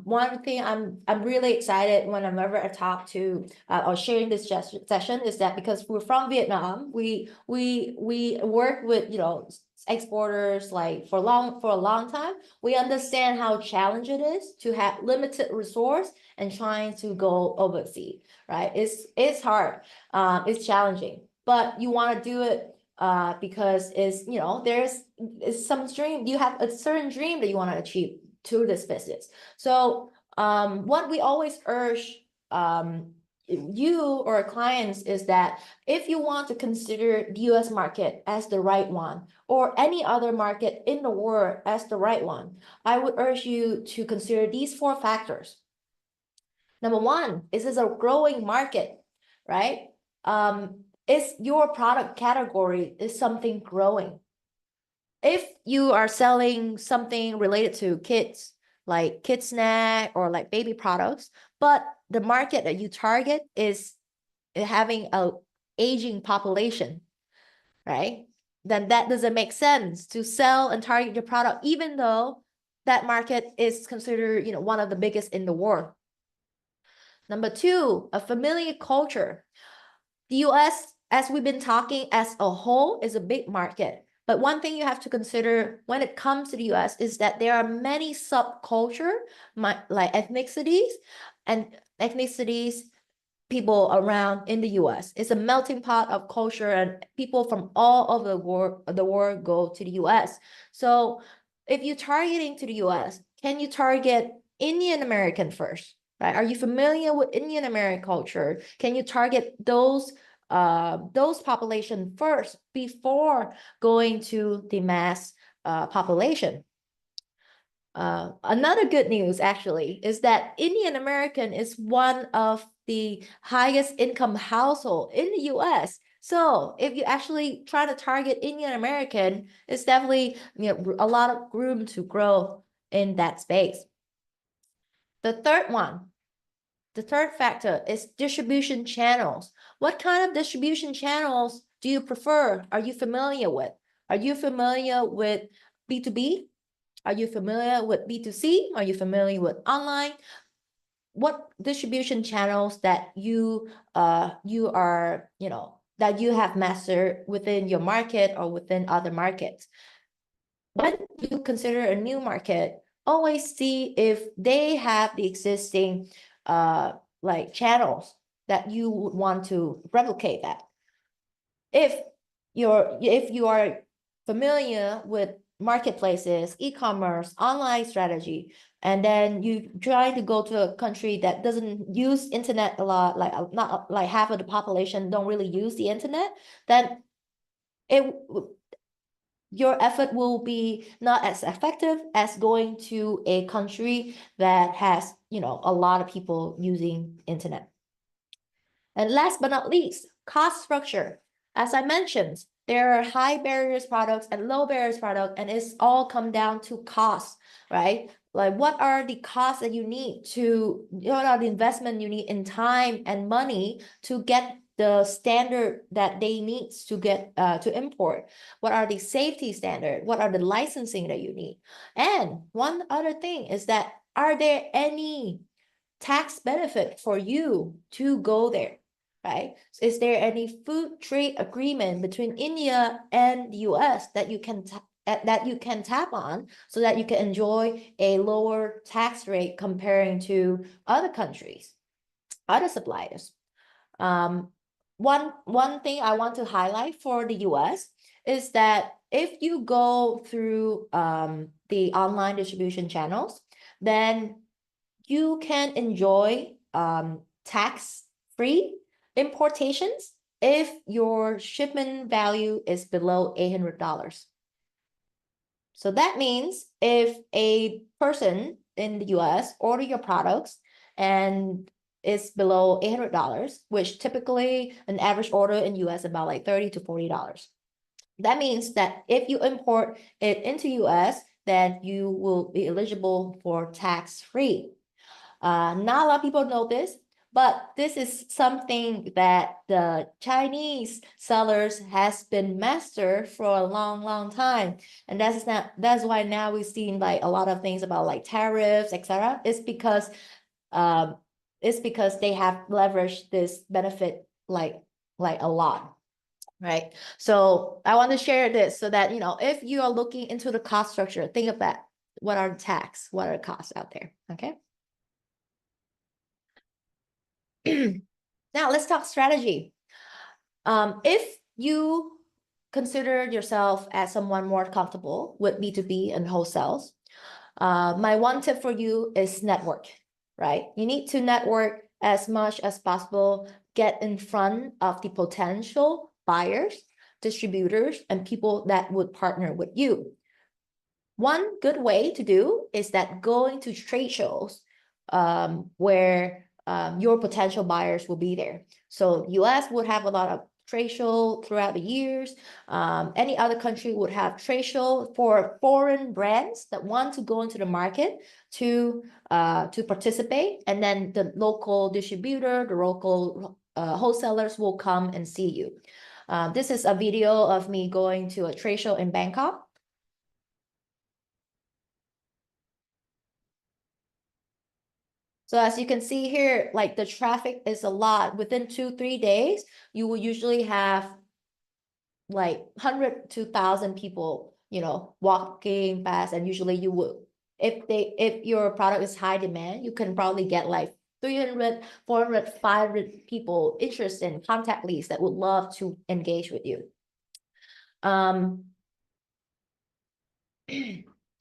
One thing I'm really excited whenever I talk to or sharing this session is that because we're from Vietnam, we work with exporters like for a long time. We understand how challenging it is to have limited resource and trying to go overseas, right? It's hard, it's challenging, but you want to do it because there's some dream, you have a certain dream that you want to achieve to this business. So what we always urge you or clients is that if you want to consider the US market as the right one or any other market in the world as the right one, I would urge you to consider these four factors. Number one, is this a growing market, right? Is your product category is something growing? If you are selling something related to kids, like kid snack or like baby products, but the market that you target is having a aging population, right? Then that doesn't make sense to sell and target your product, even though that market is considered, one of the biggest in the world. Number two, a familiar culture. The US, as we've been talking as a whole, is a big market. But one thing you have to consider when it comes to the US is that there are many subculture, like ethnicities, people around in the US. It's a melting pot of culture, and people from all over the world go to the US. So if you're targeting to the US, can you target Indian American first? Right? Are you familiar with Indian American culture? Can you target those population first before going to the mass population? Another good news actually is that Indian American is one of the highest income household in the US. So if you actually try to target Indian American, it's definitely a lot of room to grow in that space. The third factor is distribution channels. What kind of distribution channels do you prefer? Are you familiar with? Are you familiar with B2B? Are you familiar with B2C? Are you familiar with online? What distribution channels that you are, that you have mastered within your market or within other markets? When you consider a new market, always see if they have the existing like channels that you would want to replicate that. If you are familiar with marketplaces, e-commerce, online strategy, and then you trying to go to a country that doesn't use internet a lot, like not like half of the population don't really use the internet, then your effort will be not as effective as going to a country that has, a lot of people using internet. And last but not least, cost structure. As I mentioned, there are high barriers products and low barriers product, and it's all come down to cost, right? Like what are the costs that you need to, what are the investment you need in time and money to get the standard that they need to get to import? What are the safety standard? What are the licensing that you need? And one other thing is that, are there any tax benefit for you to go there? Right? Is there any food trade agreement between India and the US that you can tap on so that you can enjoy a lower tax rate comparing to other countries, other suppliers? One thing I want to highlight for the US is that if you go through the online distribution channels, then you can enjoy tax-free importations if your shipment value is below $800. So that means if a person in the US order your products and it's below $800, which typically an average order in US about like $30 to $40. That means that if you import it into US, then you will be eligible for tax-free. Not a lot of people know this, But this is something that the Chinese sellers has been mastered for a long, long time. And that's why now we've seen like a lot of things about like tariffs, etc. Um, it's because they have leveraged this benefit like a lot. Right. So I want to share this so that, if you are looking into the cost structure, think of that. What are the tax? What are the costs out there? Okay. Now let's talk strategy. If you consider yourself as someone more comfortable with B2B and wholesales, my one tip for you is network, right? You need to network as much as possible, get in front of the potential buyers, distributors, and people that would partner with you. One good way to do is that going to trade shows where your potential buyers will be there. So US would have a lot of trade show throughout the years. Any other country would have trade show for foreign brands that want to go into the market to participate, and then the local distributor, the local wholesalers will come and see you. This is a video of me going to a trade show in Bangkok. So as you can see here, like the traffic is a lot. Within 2-3 days, you will usually have like 100 to 1,000 people, walking past. And usually you would, if your product is high demand, you can probably get like 300, 400, 500 people interested in contact leads that would love to engage with you.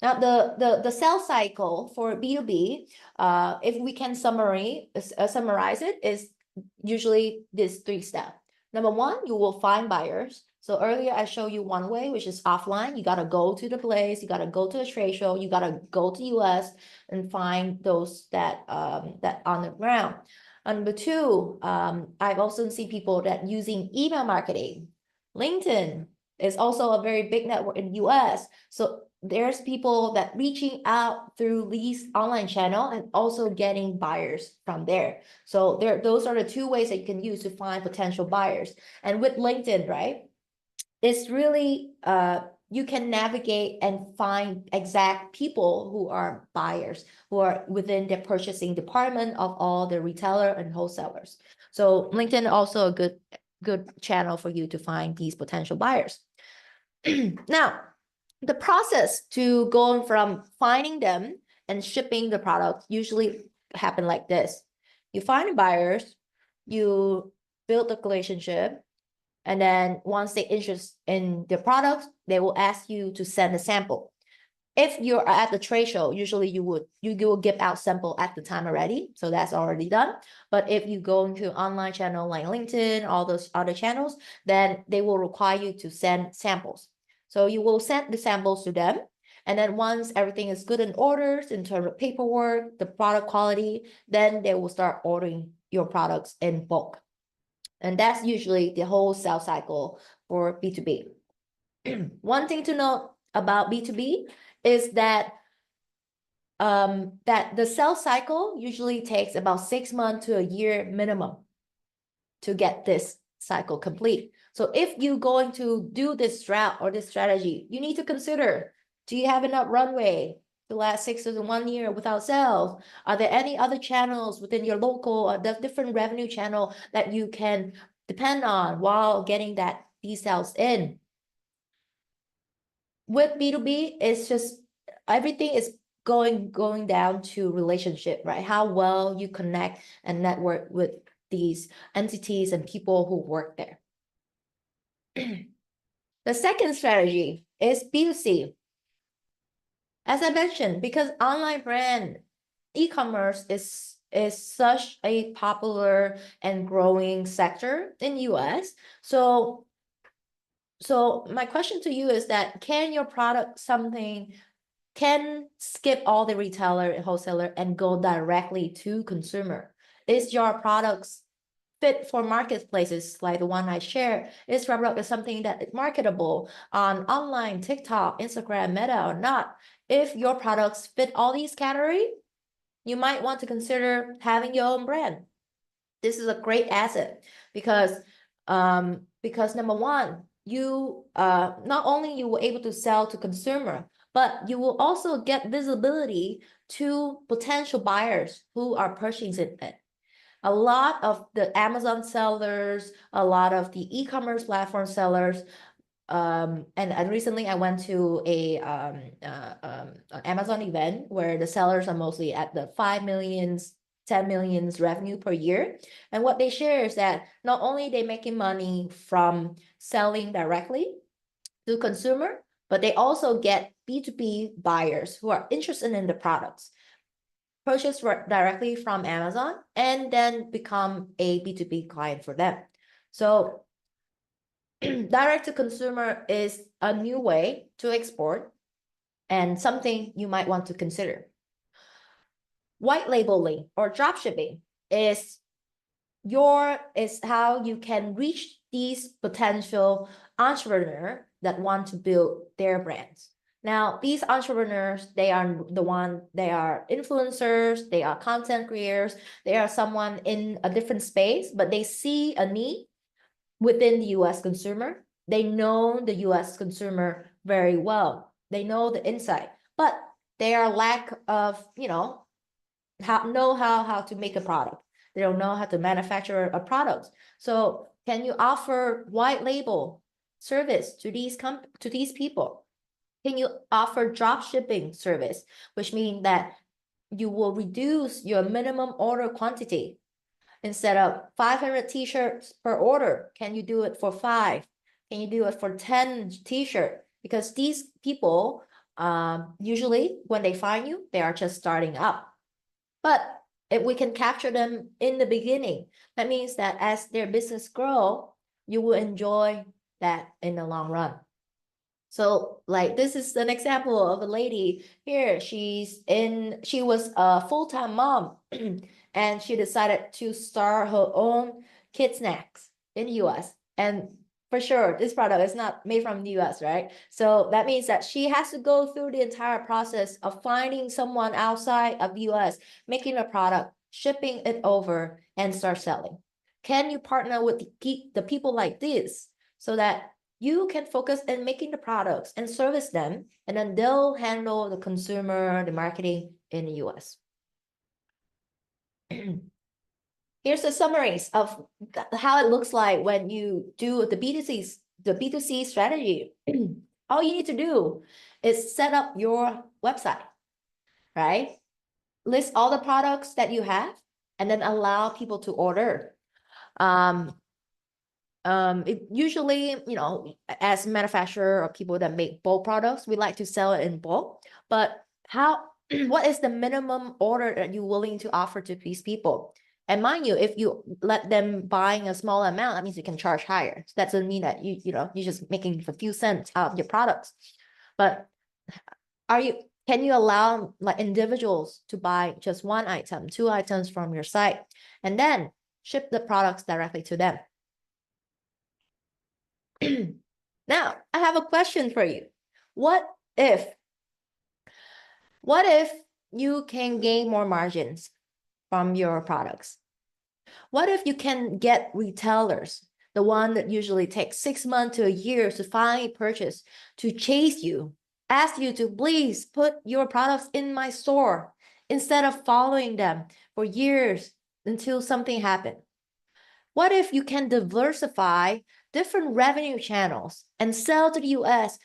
Now the sales cycle for B2B, if we can summarize it, is usually this 3 steps. Number one, you will find buyers. So earlier I showed you one way, which is offline. You got to go to the place, you got to go to the trade show, you got to go to US and find those that on the ground. Number two, I've also seen people that using email marketing. LinkedIn is also a very big network in US. So there's people that reaching out through these online channel and also getting buyers from there. So those are the 2 ways that you can use to find potential buyers. And with LinkedIn, right, it's really you can navigate and find exact people who are buyers, who are within the purchasing department of all the retailer and wholesalers. So LinkedIn also a good channel for you to find these potential buyers. Now, the process to go from finding them and shipping the product usually happen like this. You find the buyers, you build the relationship, and then once they interest in the product, they will ask you to send a sample. If you're at the trade show, usually you will give out sample at the time already, so that's already done. But if you go into online channel like LinkedIn, all those other channels, then they will require you to send samples. So you will send the samples to them. And then once everything is good in orders in terms of paperwork, the product quality, then they will start ordering your products in bulk. And that's usually the whole sales cycle for B2B. One thing to note about B2B is that the sales cycle usually takes about 6 months to a year minimum to get this cycle complete. So if you're going to do this route or this strategy, you need to consider, do you have enough runway to last 6 to 1 year without sales? Are there any other channels within your local or the different revenue channel that you can depend on while getting these sales in? With B2B, it's just everything is going down to relationship, right? How well you connect and network with these entities and people who work there. The second strategy is B2C. As I mentioned, because online brand e-commerce is such a popular and growing sector in US. So my question to you is that can your product can skip all the retailer and wholesaler and go directly to consumer? Is your products fit for marketplaces like the one I share? Is your product something that is marketable on online, TikTok, Instagram, Meta or not? If your products fit all these categories, you might want to consider having your own brand. this is a great asset because number one, you not only you were able to sell to consumer, but you will also get visibility to potential buyers who are purchasing it. A lot of the Amazon sellers, a lot of the e-commerce platform sellers, and recently I went to an Amazon event where the sellers are mostly at the 5 millions, 10 millions revenue per year. And what they share is that not only they making money from selling directly to consumer, but they also get B2B buyers who are interested in the products, purchase directly from Amazon, and then become a B2B client for them. So direct to consumer is a new way to export and something you might want to consider. White labeling or drop shipping is how you can reach these potential entrepreneurs that want to build their brands. Now, these entrepreneurs, they are influencers, they are content creators, they are someone in a different space, but they see a need within the US consumer. They know the US consumer very well. They know the insight, but they are lack of, how to make a product. They don't know how to manufacture a product. So can you offer white label service to these people? Can you offer drop shipping service, which means that you will reduce your minimum order quantity? Instead of 500 t-shirts per order, can you do it for 5? Can you do it for 10 t-shirts? Because these people, usually when they find you, they are just starting up. But if we can capture them in the beginning, that means that as their business grow, you will enjoy that in the long run. So like this is an example of a lady here. She was a full-time mom and she decided to start her own kid snacks in the US. And for sure, this product is not made from the US, right? So that means that she has to go through the entire process of finding someone outside of the US, making a product, shipping it over, and start selling. Can you partner with the people like this so that you can focus on making the products and service them, and then they'll handle the consumer, the marketing in the US. Here's the summaries of how it looks like when you do the B2C strategy. All you need to do is set up your website, right? List all the products that you have, and then allow people to order. Usually, as manufacturer or people that make bulk products, we like to sell it in bulk. But what is the minimum order that you're willing to offer to these people? And mind you, if you let them buying a small amount, that means you can charge higher. So that doesn't mean that you're just making a few cents out of your products. But can you allow like individuals to buy just 1 item, 2 items from your site, and then ship the products directly to them? Now, I have a question for you. What if you can gain more margins from your products? What if you can get retailers, the one that usually takes 6 months to a year to finally purchase, to chase you, ask you to please put your products in my store instead of following them for years until something happens? What if you can diversify different revenue channels and sell to the US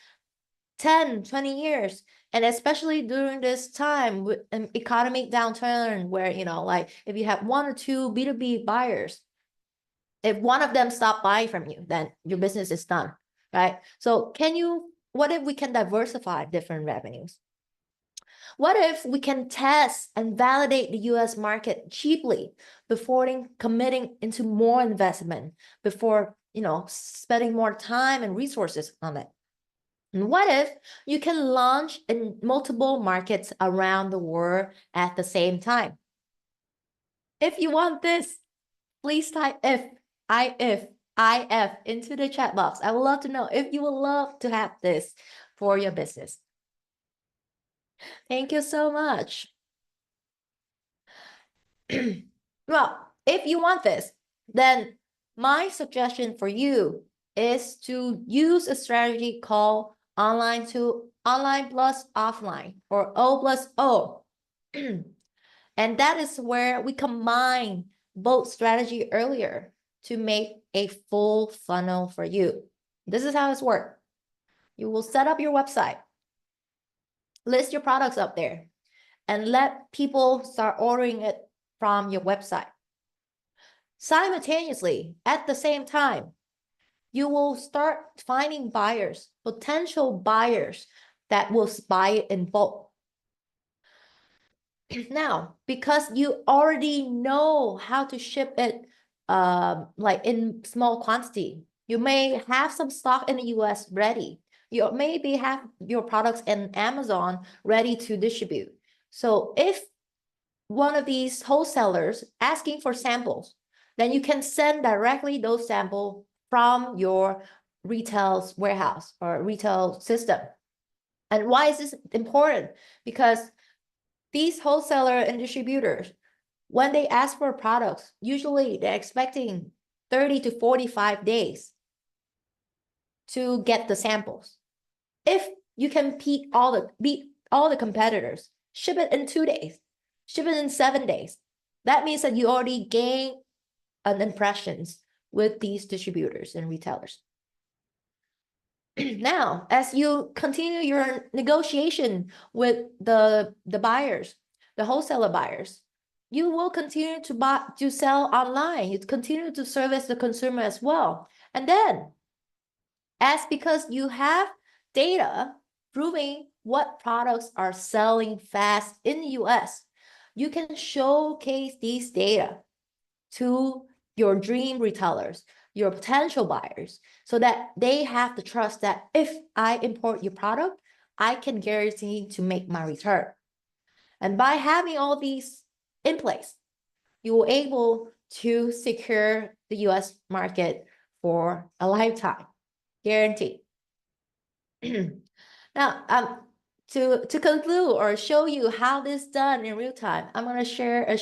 10, 20 years? And especially during this time with an economic downturn where, like if you have 1 or 2 B2B buyers, if one of them stop buying from you, then your business is done, right? So what if we can diversify different revenues? What if we can test and validate the US market cheaply before committing into more investment, before, spending more time and resources on it? And what if you can launch in multiple markets around the world at the same time? If you want this, please type if into the chat box. I would love to know if you would love to have this for your business. Thank you so much. Well, if you want this, then my suggestion for you is to use a strategy called online plus offline, or O plus O. And that is where we combine both strategy earlier to make a full funnel for you. This is how it's worked. You will set up your website, list your products up there, and let people start ordering it from your website. Simultaneously, at the same time, you will start finding buyers, potential buyers that will buy it in bulk. Now, because you already know how to ship it like in small quantity, you may have some stock in the US ready. You maybe have your products in Amazon ready to distribute. So if one of these wholesalers asking for samples, then you can send directly those samples from your retail warehouse or retail system. And why is this important? Because these wholesaler and distributors, when they ask for products, usually they're expecting 30 to 45 days to get the samples. If you can beat all the competitors, ship it in 2 days, ship it in 7 days. That means that you already gain an impressions with these distributors and retailers. Now, as you continue your negotiation with the buyers, the wholesaler buyers, you will continue to sell online. You continue to service the consumer as well. And then, because you have data proving what products are selling fast in the US, you can showcase these data to your dream retailers, your potential buyers, so that they have the trust that if I import your product, I can guarantee to make my return. And by having all these in place, you will able to secure the US market for a lifetime, guaranteed. Now, to conclude or show you how this is done in real time, I'm going to share a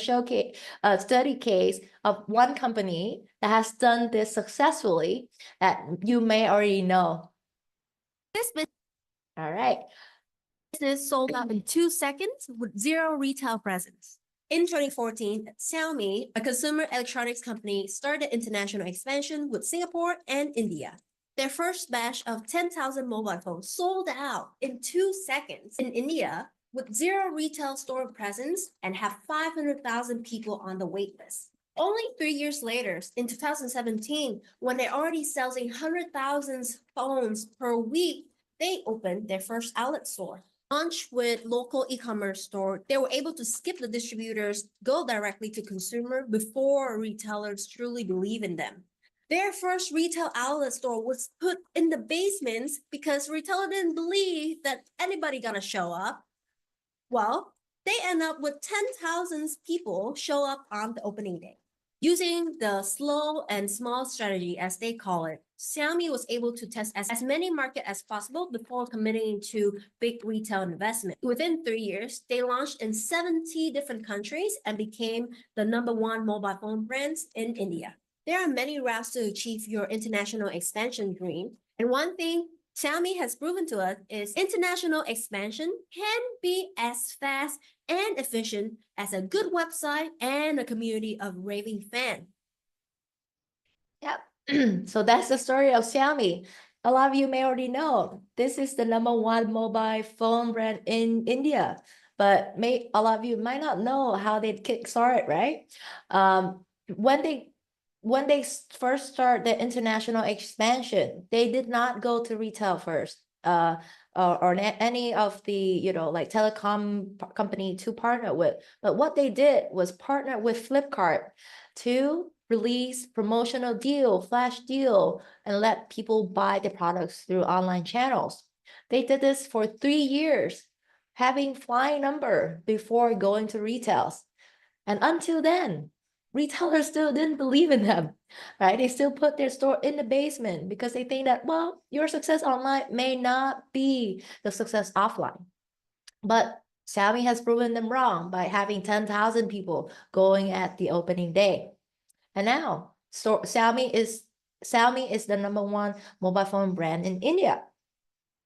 study case of one company that has done this successfully that you may already know. All right. Business sold out in 2 seconds with zero retail presence. In 2014, Xiaomi, a consumer electronics company, started international expansion with Singapore and India. Their first batch of 10,000 mobile phones sold out in 2 seconds in India with zero retail store presence and have 500,000 people on the wait list. Only 3 years later, in 2017, when they're already selling 100,000 phones per week, they opened their first outlet store. Launched with local e-commerce store, they were able to skip the distributors, go directly to consumer before retailers truly believe in them. Their first retail outlet store was put in the basements because retailer didn't believe that anybody gonna show up. Well, they end up with 10,000 people show up on the opening day. Using the slow and small strategy, as they call it, Xiaomi was able to test as many markets as possible before committing to big retail investment. Within 3 years, they launched in 70 different countries and became the #1 mobile phone brands in India. There are many routes to achieve your international expansion dream. And one thing Xiaomi has proven to us is international expansion can be as fast and efficient as a good website and a community of raving fans. Yep. So that's the story of Xiaomi. A lot of you may already know this is the #1 mobile phone brand in India, but a lot of you might not know how they kickstart, right? When they first start the international expansion, they did not go to retail first, or any of the like telecom company to partner with. But what they did was partner with Flipkart to release promotional deal, flash deal, and let people buy the products through online channels. They did this for 3 years, having flying number before going to retails. And until then, retailers still didn't believe in them, right? They still put their store in the basement because they think that, well, your success online may not be the success offline. But Xiaomi has proven them wrong by having 10,000 people going at the opening day. And now, so Xiaomi is the number one mobile phone brand in India.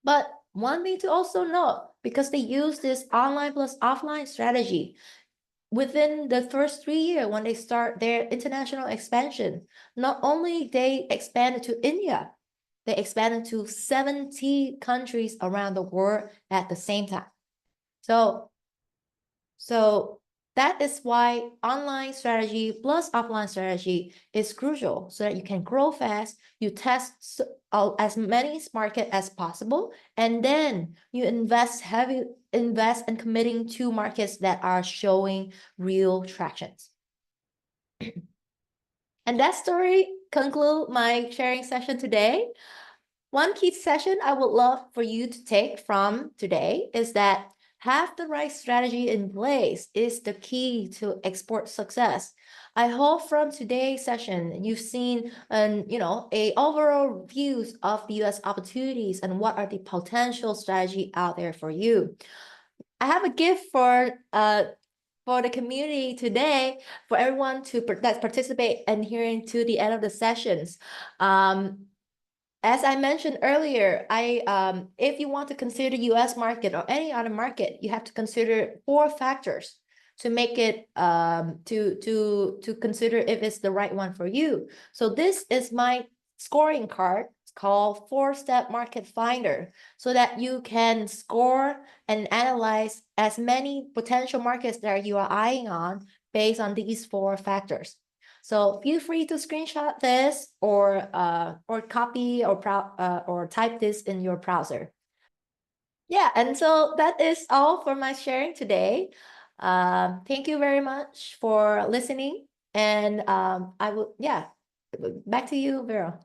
But one thing to also note, because they use this online plus offline strategy, within the first 3 years when they start their international expansion, not only they expanded to India, they expanded to 70 countries around the world at the same time. So that is why online strategy plus offline strategy is crucial, so that you can grow fast, you test as many market as possible, and then you invest in committing to markets that are showing real tractions. And that story conclude my sharing session today. One key session I would love for you to take from today is that have the right strategy in place is the key to export success. I hope from today's session you've seen a overall views of the US opportunities and what are the potential strategy out there for you. I have a gift for the community today, for everyone that participate and hearing to the end of the sessions. As I mentioned earlier, if you want to consider US market or any other market, you have to consider 4 factors to make it to consider if it's the right one for you. So this is my scoring card. It's called 4-step market finder, so that you can score and analyze as many potential markets that you are eyeing on based on these 4 factors. So feel free to screenshot this or copy or type this in your browser. Yeah, and so that is all for my sharing today. Thank you very much for listening, and I will, yeah, back to you, Vero.